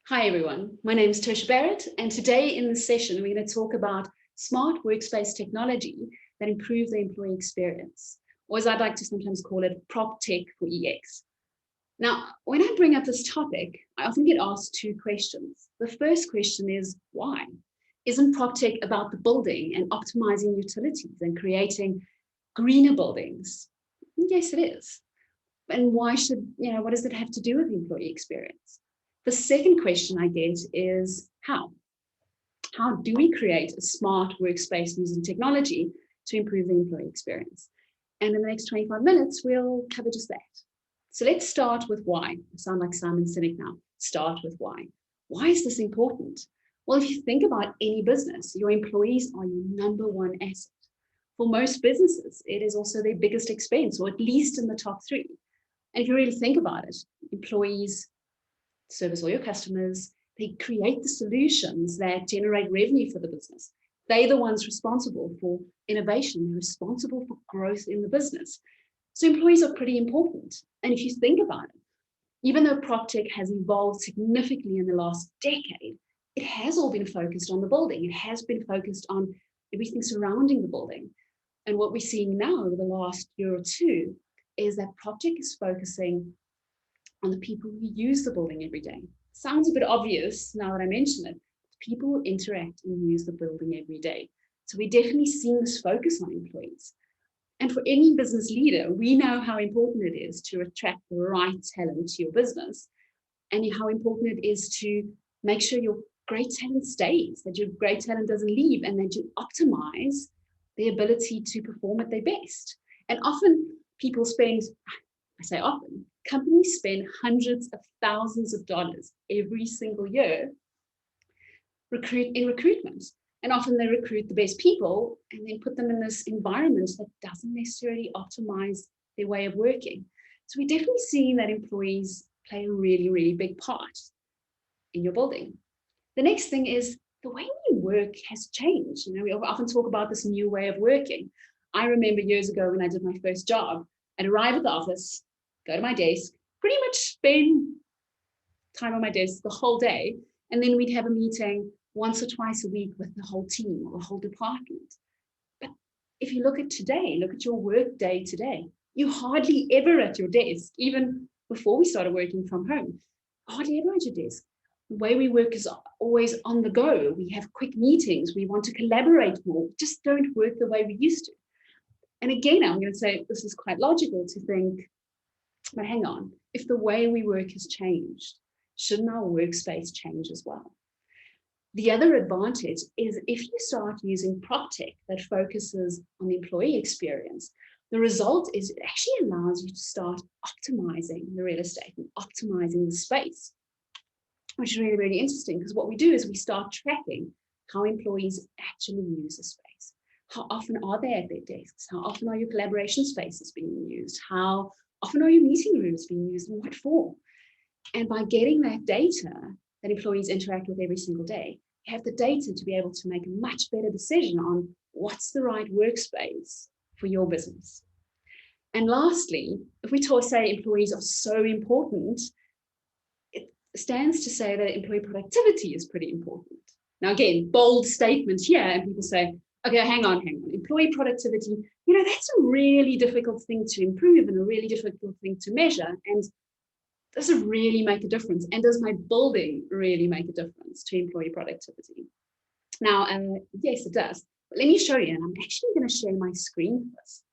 Hi everyone, my name is Tosha Barrett, and today in this session we're going to talk about smart workspace technology that improves the employee experience, or as I'd like to sometimes call it, proptech for EX. Now, when I bring up this topic, I often get asked two questions. The first question is, why? Isn't proptech about the building and optimizing utilities and creating greener buildings? Yes, it is. And why should, what does it have to do with the employee experience? The second question I get is how? How do we create a smart workspace using technology to improve the employee experience? And in the next 25 minutes, we'll cover just that. So let's start with why. I sound like Simon Sinek now. Start with why. Why is this important? Well, if you think about any business, your employees are your number one asset. For most businesses, it is also their biggest expense, or at least in the top three. And if you really think about it, employees service all your customers, they create the solutions that generate revenue for the business. They're the ones responsible for innovation, responsible for growth in the business. So employees are pretty important. And if you think about it, even though proptech has evolved significantly in the last decade, it has all been focused on the building. It has been focused on everything surrounding the building. And what we're seeing now over the last year or two is that proptech is focusing on the people who use the building every day. Sounds a bit obvious now that I mention it. People who interact and use the building every day. So we're definitely seeing this focus on employees. And for any business leader, we know how important it is to attract the right talent to your business, and how important it is to make sure your great talent stays, that your great talent doesn't leave, and that you optimize their ability to perform at their best. And often people spend, I say often, companies spend hundreds of thousands of dollars every single year in recruitment. And often they recruit the best people and then put them in this environment that doesn't necessarily optimize their way of working. So we're definitely seeing that employees play a really, really big part in your building. The next thing is the way we work has changed. We often talk about this new way of working. I remember years ago when I did my first job, I'd arrive at the office, go to my desk, pretty much spend time on my desk the whole day, and then we'd have a meeting once or twice a week with the whole team or the whole department. But if you look at today, look at your work day today, you're hardly ever at your desk, even before we started working from home, hardly ever at your desk. The way we work is always on the go. We have quick meetings. We want to collaborate more. We just don't work the way we used to. And again, I'm going to say this is quite logical to think, but hang on, if the way we work has changed, shouldn't our workspace change as well? The other advantage is if you start using proptech that focuses on the employee experience, the result is it actually allows you to start optimizing the real estate and optimizing the space, which is really, really interesting, because what we do is we start tracking how employees actually use the space. How often are they at their desks? How often are your collaboration spaces being used? How often are your meeting rooms being used? In what form? And by getting that data that employees interact with every single day, you have the data to be able to make a much better decision on what's the right workspace for your business. And lastly, if we say employees are so important, it stands to say that employee productivity is pretty important. Now, again, bold statements here, and people say, okay, hang on. Employee productivity, that's a really difficult thing to improve and a really difficult thing to measure. And does it really make a difference? And does my building really make a difference to employee productivity? Now, yes, it does. But let me show you. And I'm actually going to share my screen for this.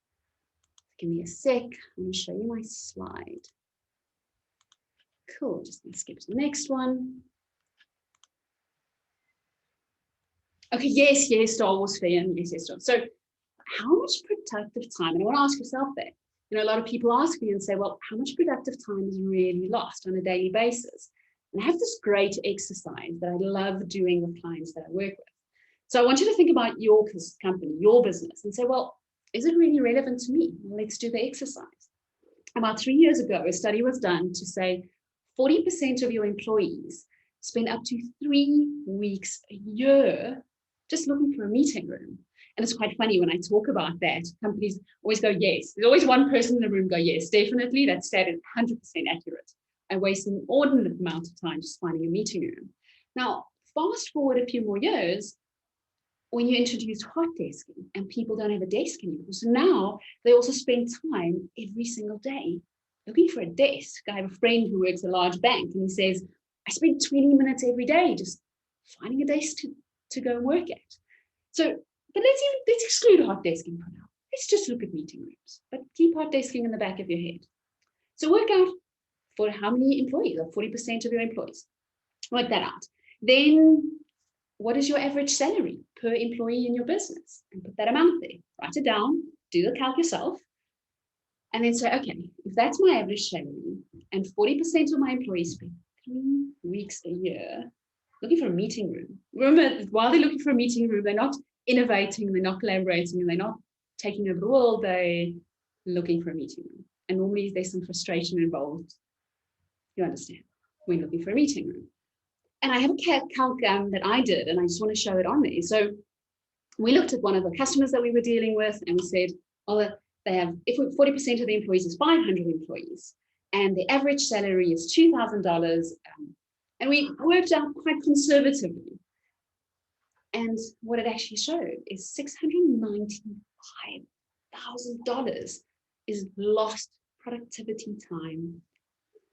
Give me a sec. I'm going to show you my slide. Cool. Just going to skip to the next one. Okay, yes, Star Wars fan. Yes, Star. So how much productive time? And I want to ask yourself that. A lot of people ask me and say, well, how much productive time is really lost on a daily basis? And I have this great exercise that I love doing with clients that I work with. So I want you to think about your company, your business, and say, well, is it really relevant to me? Let's do the exercise. About 3 years ago, a study was done to say 40% of your employees spend up to 3 weeks a year just looking for a meeting room. And it's quite funny when I talk about that, companies always go, yes. There's always one person in the room go, yes, definitely, that stat is 100% accurate. I waste an inordinate amount of time just finding a meeting room. Now, fast forward a few more years, when you introduce hot desking and people don't have a desk anymore. So now they also spend time every single day looking for a desk. I have a friend who works at a large bank and he says, I spend 20 minutes every day just finding a desk to go and work at. So, but let's exclude hot desking for now. Let's just look at meeting rooms, but keep hot desking in the back of your head. So work out for how many employees, or 40% of your employees. Work that out. Then what is your average salary per employee in your business? And put that amount there. Write it down, do the calc yourself, and then say, okay, if that's my average salary and 40% of my employees spend 3 weeks a year looking for a meeting room. Remember, while they're looking for a meeting room, they're not innovating, they're not collaborating, and they're not taking over the world, they're looking for a meeting room. And normally there's some frustration involved. You understand, when looking for a meeting room. And I have a calc that I did, and I just want to show it on there. So we looked at one of the customers that we were dealing with, and we said, well, they have, if 40% of the employees is 500 employees, and the average salary is $2,000, and we worked out quite conservatively. And what it actually showed is $695,000 is lost productivity time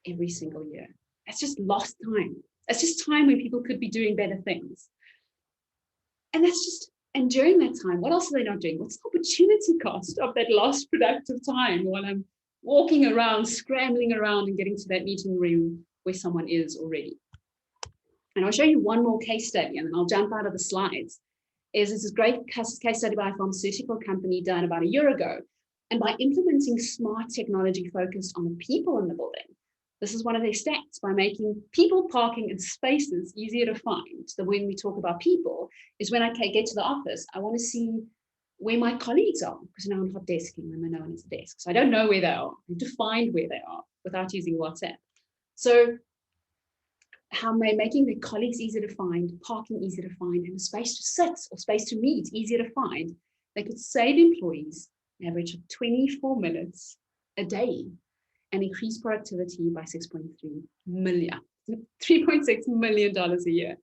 every single year. That's just lost time. That's just time when people could be doing better things. And that's just, and during that time, what else are they not doing? What's the opportunity cost of that lost productive time while I'm walking around, scrambling around and getting to that meeting room where someone is already? And I'll show you one more case study and then I'll jump out of the slides. This is a great case study by a pharmaceutical company done about a year ago. And by implementing smart technology focused on the people in the building, this is one of their stats, by making people, parking, and spaces easier to find. So when we talk about people, is when I get to the office, I want to see where my colleagues are, because now I'm hot desking and no one has a desk. So I don't know where they are. I need to find where they are without using WhatsApp. So how am I making their colleagues easier to find, parking easier to find, and a space to sit or space to meet easier to find? They could save employees an average of 24 minutes a day and increase productivity by $3.6 million a year.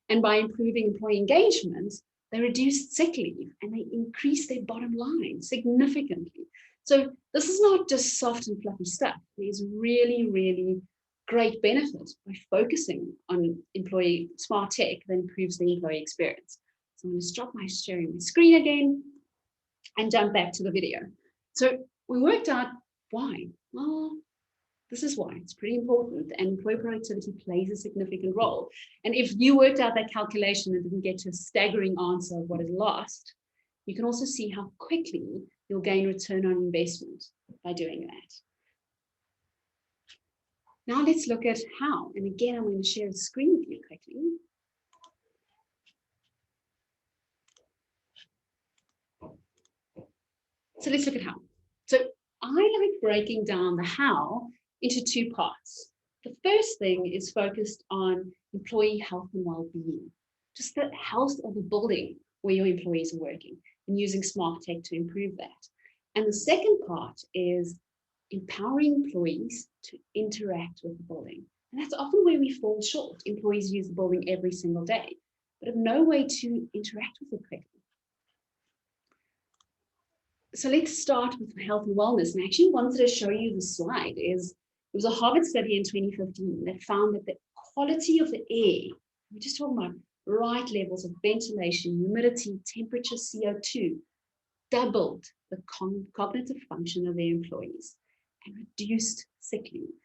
And by improving employee engagement, they reduced sick leave and they increased their bottom line significantly. So this is not just soft and fluffy stuff. There's really, really great benefit by focusing on employee smart tech that improves the employee experience. So I'm going to stop my sharing my screen again and jump back to the video. So we worked out why. Well, this is why. It's pretty important, and employee productivity plays a significant role. And if you worked out that calculation and didn't get to a staggering answer of what is lost, you can also see how quickly you'll gain return on investment by doing that. Now let's look at how. And again, I'm going to share a screen with you quickly. So let's look at how. So I like breaking down the how into two parts. The first thing is focused on employee health and well-being, just the health of the building where your employees are working, and using smart tech to improve that. And the second part is empowering employees to interact with the building. And that's often where we fall short. Employees use the building every single day, but have no way to interact with it quickly. So let's start with health and wellness. And I actually wanted to show you the slide. It was a Harvard study in 2015 that found that the quality of the air, we're just talking about right levels of ventilation, humidity, temperature, CO2, doubled the cognitive function of their employees and reduced sick leave.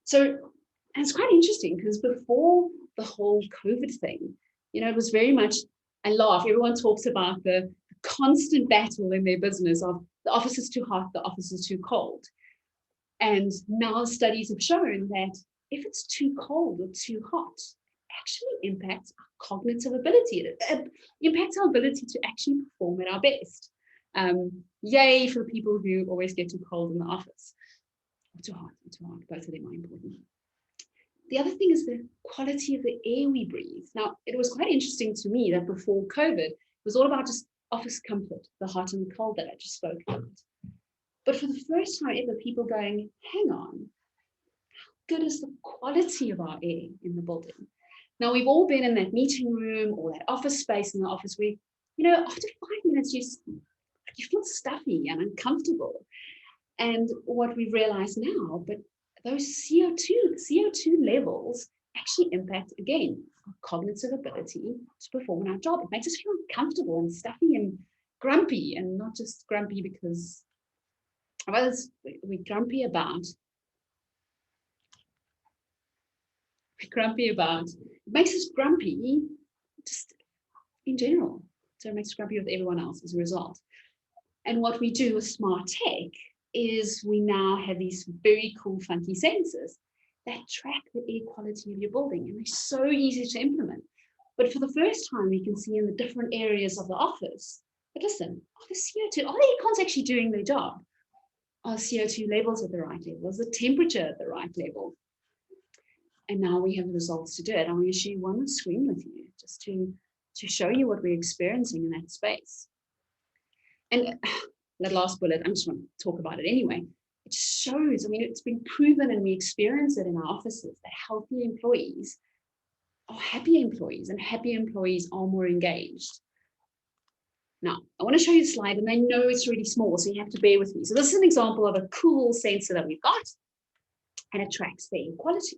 So, and it's quite interesting because before the whole COVID thing, it was very much, I laugh, everyone talks about the constant battle in their business of the office is too hot, the office is too cold. And now studies have shown that if it's too cold or too hot, it actually impacts our cognitive ability. It impacts our ability to actually perform at our best. Yay for the people who always get too cold in the office. Or too hot, both of them are important. The other thing is the quality of the air we breathe. Now, it was quite interesting to me that before COVID, it was all about just office comfort, the hot and the cold that I just spoke about. But for the first time ever, people going, hang on, good is the quality of our air in the building? Now, we've all been in that meeting room or that office space in the office where, after 5 minutes, you feel stuffy and uncomfortable. And what we've realized now, but those CO2 levels actually impact, again, our cognitive ability to perform our job. It makes us feel uncomfortable and stuffy and grumpy, and not just grumpy because we're grumpy about. It makes us grumpy just in general. So it makes us grumpy with everyone else as a result. And what we do with smart tech is we now have these very cool, funky sensors that track the air quality of your building. And they're so easy to implement. But for the first time, we can see in the different areas of the office, but listen, are the CO2, are the aircons actually doing their job? Are CO2 levels at the right level? Is the temperature at the right level? And now we have the results to do it. I'm going to share one screen with you just to show you what we're experiencing in that space. And that last bullet, I just want to talk about it anyway. It shows, it's been proven and we experience it in our offices that healthy employees are happy employees, and happy employees are more engaged. Now, I want to show you a slide, and I know it's really small, so you have to bear with me. So this is an example of a cool sensor that we've got, and it tracks the air quality.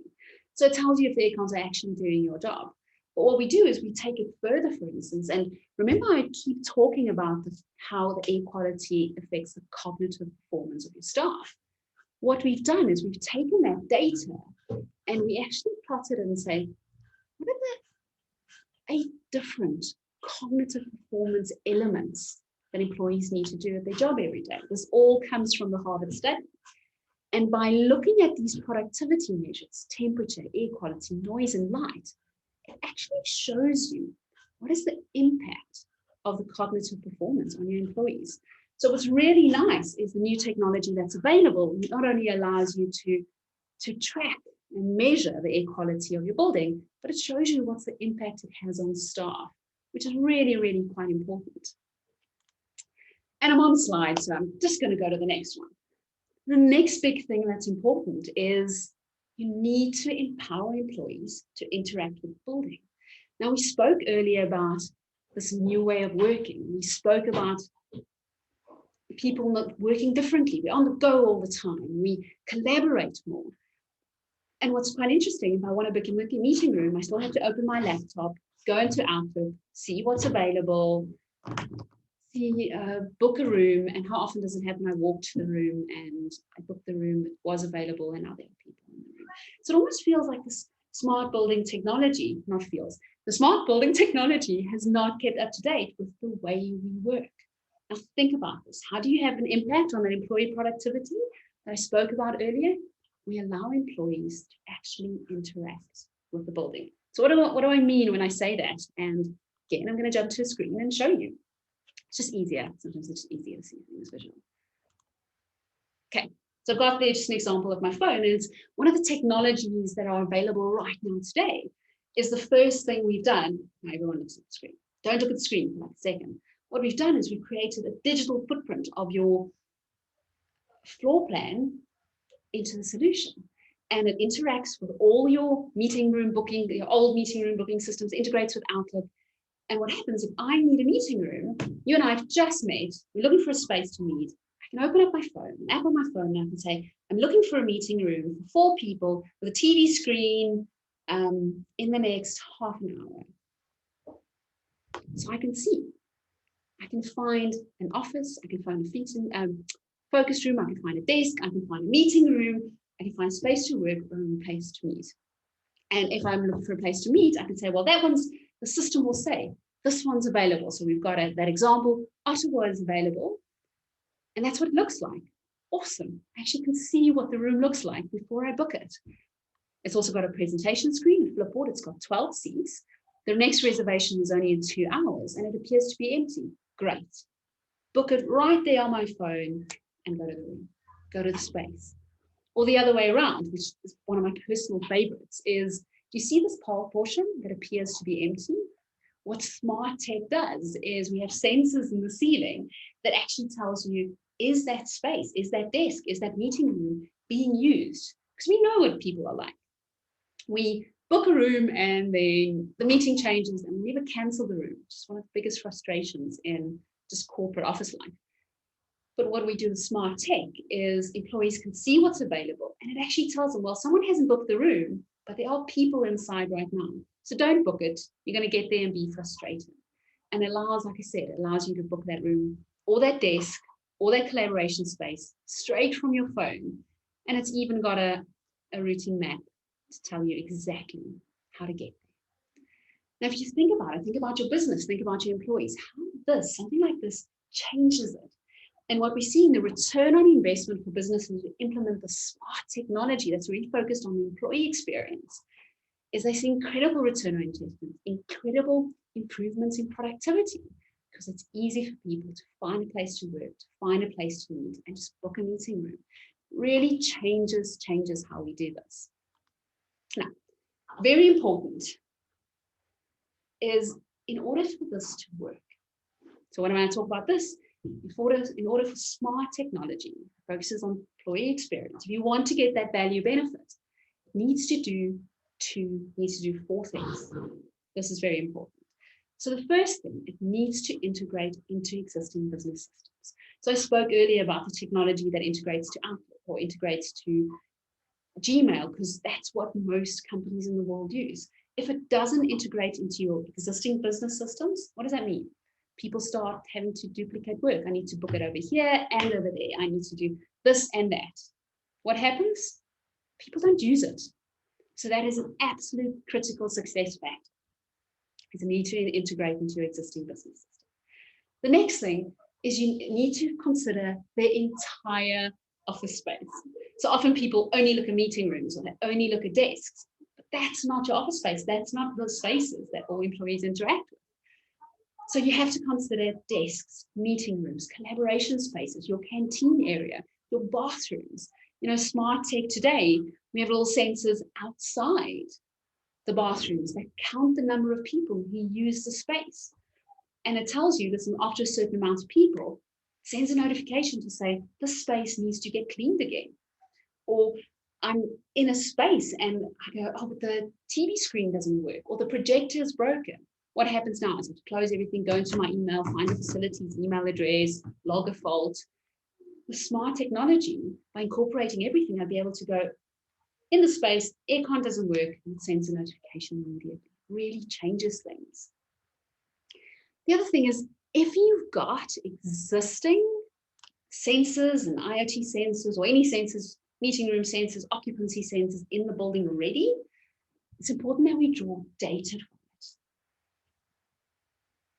So it tells you if the aircons are actually doing your job. But what we do is we take it further, for instance, and remember I keep talking about how the air quality affects the cognitive performance of your staff. What we've done is we've taken that data and we actually plotted it and say, what are the 8 different cognitive performance elements that employees need to do at their job every day? This all comes from the Harvard study. And by looking at these productivity measures, temperature, air quality, noise, and light, it actually shows you what is the impact of the cognitive performance on your employees. So what's really nice is the new technology that's available not only allows you to track and measure the air quality of your building, but it shows you what's the impact it has on staff, which is really, really quite important. And I'm on slide, so I'm just going to go to the next one. The next big thing that's important is you need to empower employees to interact with the building. Now, we spoke earlier about this new way of working. We spoke about people not working differently. We're on the go all the time. We collaborate more. And what's quite interesting, if I want to book a meeting room, I still have to open my laptop, go into Outlook, see what's available, book a room. And how often does it happen? I walk to the room and I booked the room that was available, and now there are people in the room. So it almost feels like this smart building technology, the smart building technology has not kept up to date with the way we work. Now think about this. How do you have an impact on that employee productivity that I spoke about earlier? We allow employees to actually interact with the building. So what do I mean when I say that? And again, I'm going to jump to a screen and show you. It's just easier. Sometimes it's just easier to see things visual. Okay, so I've got there just an example of my phone. It's one of the technologies that are available right now today is the first thing we've done. Now everyone looks at the screen. Don't look at the screen for like a second. What we've done is we've created a digital footprint of your floor plan into the solution. And it interacts with all your meeting room booking, your old meeting room booking systems, integrates with Outlook. And what happens if I need a meeting room, you and I have just met, we're looking for a space to meet. I can open up my phone, an app on my phone, and I can say, I'm looking for a meeting room for 4 people with a TV screen in the next half an hour. So I can see. I can find an office, I can find a focus room, I can find a desk, I can find a meeting room, I can find space to work or a place to meet. And if I'm looking for a place to meet, I can say, well, the system will say, this one's available. So we've got that example, Ottawa is available. And that's what it looks like. Awesome. I actually can see what the room looks like before I book it. It's also got a presentation screen, a flipboard. It's got 12 seats. The next reservation is only in 2 hours and it appears to be empty. Great. Book it right there on my phone and go to the room, go to the space. Or the other way around, which is one of my personal favorites, is, do you see this portion that appears to be empty? What smart tech does is we have sensors in the ceiling that actually tells you, is that space, is that desk, is that meeting room being used? because we know what people are like. We book a room and the meeting changes and we never cancel the room, which is one of the biggest frustrations in just corporate office life. But what we do with smart tech is employees can see what's available, and it actually tells them, well, someone hasn't booked the room, but there are people inside right now. So don't book it. You're going to get there and be frustrated. And it allows, like I said, it allows you to book that room or that desk or that collaboration space straight from your phone. And it's even got a routing map to tell you exactly how to get there. Now, if you think about your business, think about your employees, how something like this changes it. And what we're seeing, the return on investment for businesses who implement the smart technology that's really focused on the employee experience, is they see incredible return on investment, incredible improvements in productivity, because it's easy for people to find a place to work, to find a place to meet, and just book a meeting room. Really changes how we do this. Now, very important is in order for this to work. So when I'm going to talk about this, in order for smart technology, focuses on employee experience. If you want to get that value benefit, it needs to do four things. This is very important. So the first thing, it needs to integrate into existing business systems. So I spoke earlier about the technology that integrates to Outlook or integrates to Gmail, because that's what most companies in the world use. If it doesn't integrate into your existing business systems, what does that mean? People start having to duplicate work. I need to book it over here and over there. I need to do this and that. What happens? People don't use it. So that is an absolute critical success factor, is a need to integrate into your existing business system. The next thing is you need to consider the entire office space. So often people only look at meeting rooms or they only look at desks, but that's not your office space. That's not the spaces that all employees interact with. So you have to consider desks, meeting rooms, collaboration spaces, your canteen area, your bathrooms. Smart tech today, we have little sensors outside the bathrooms that count the number of people who use the space. And it tells you, listen, after a certain amount of people, sends a notification to say, this space needs to get cleaned again. Or I'm in a space and I go, oh, but the TV screen doesn't work, or the projector is broken. What happens now is I have to close everything, go into my email, find the facility's email address, log a fault. With smart technology, by incorporating everything, I'll be able to go in the space, aircon doesn't work, and it sends a notification immediately. It really changes things. The other thing is, if you've got existing sensors and IoT sensors or any sensors, meeting room sensors, occupancy sensors in the building already, it's important that we draw data from it.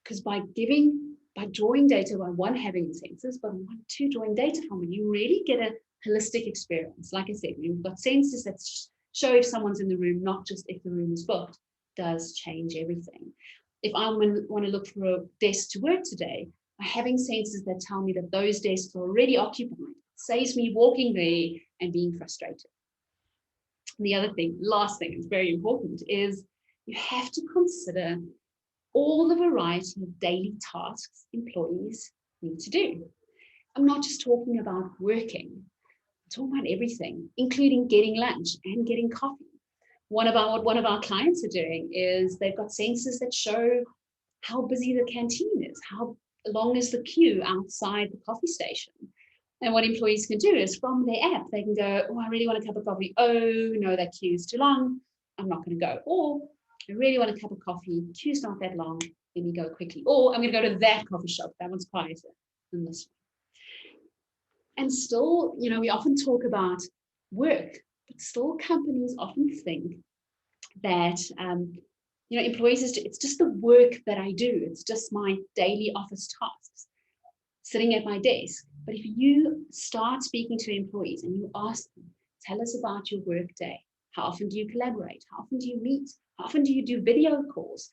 Because by drawing data, by one, having sensors, but one, two, drawing data from it, you really get a holistic experience. Like I said, we've got sensors that show if someone's in the room, not just if the room is booked, does change everything. If I want to look for a desk to work today, by having sensors that tell me that those desks are already occupied, saves me walking there and being frustrated. And the other thing, last thing, is very important, is you have to consider all the variety of daily tasks employees need to do. I'm not just talking about working, I'm talking about everything, including getting lunch and getting coffee. What one of our clients are doing is they've got sensors that show how busy the canteen is, how long is the queue outside the coffee station. And what employees can do is from their app, they can go, oh, I really want a cup of coffee. Oh, no, that queue is too long. I'm not going to go. Or I really want a cup of coffee. Queue's not that long. Let me go quickly. Or I'm going to go to that coffee shop. That one's quieter than this one. And still, we often talk about work, but still companies often think that, employees, it's just the work that I do. It's just my daily office tasks, sitting at my desk. But if you start speaking to employees and you ask them, tell us about your work day. How often do you collaborate? How often do you meet? How often do you do video calls?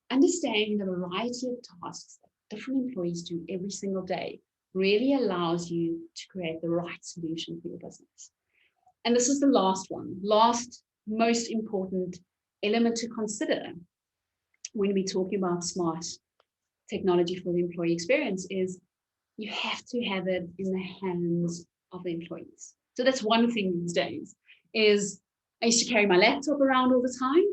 Understanding the variety of tasks that different employees do every single day really allows you to create the right solution for your business. And this is the last most important element to consider when we're talking about smart technology for the employee experience is you have to have it in the hands of the employees. So that's one thing these days. is I used to carry my laptop around all the time.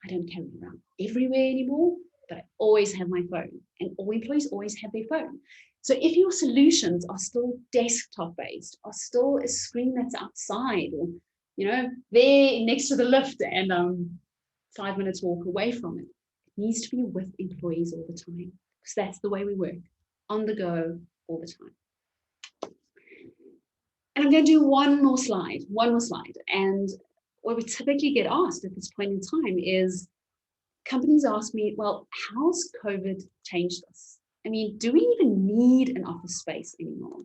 I don't carry it around everywhere anymore, but I always have my phone, and all employees always have their phone. So if your solutions are still desktop based, are still a screen that's outside, or there next to the lift and 5 minutes walk away from it, it needs to be with employees all the time, because that's the way we work, on the go all the time. And I'm going to do one more slide. And what we typically get asked at this point in time is, companies ask me, well, how's COVID changed us? I mean, do we even need an office space anymore?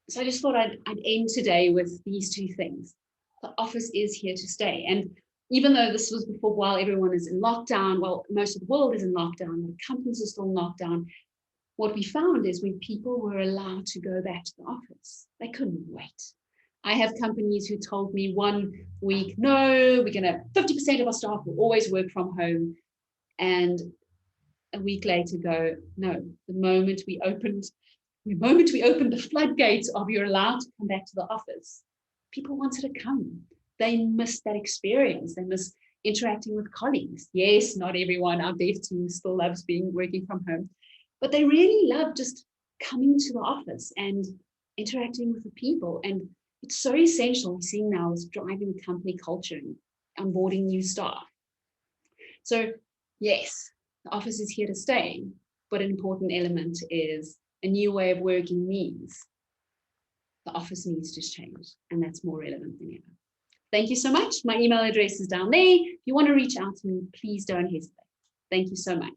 So I just thought I'd end today with these two things. The office is here to stay. And even though this was before, while everyone is in lockdown, well, most of the world is in lockdown, the companies are still in lockdown, what we found is when people were allowed to go back to the office, they couldn't wait. I have companies who told me 1 week, no, we're going to, 50% of our staff will always work from home. And a week later go, no, the moment we opened the floodgates of you're allowed to come back to the office, people wanted to come. They missed that experience. They missed interacting with colleagues. Yes, not everyone, our dev team still loves working from home, but they really love just coming to the office and interacting with the people. And it's so essential, we're seeing now, is driving the company culture and onboarding new staff. So yes, the office is here to stay, but an important element is a new way of working means the office needs to change, and that's more relevant than ever. Thank you so much. My email address is down there. If you want to reach out to me, please don't hesitate. Thank you so much.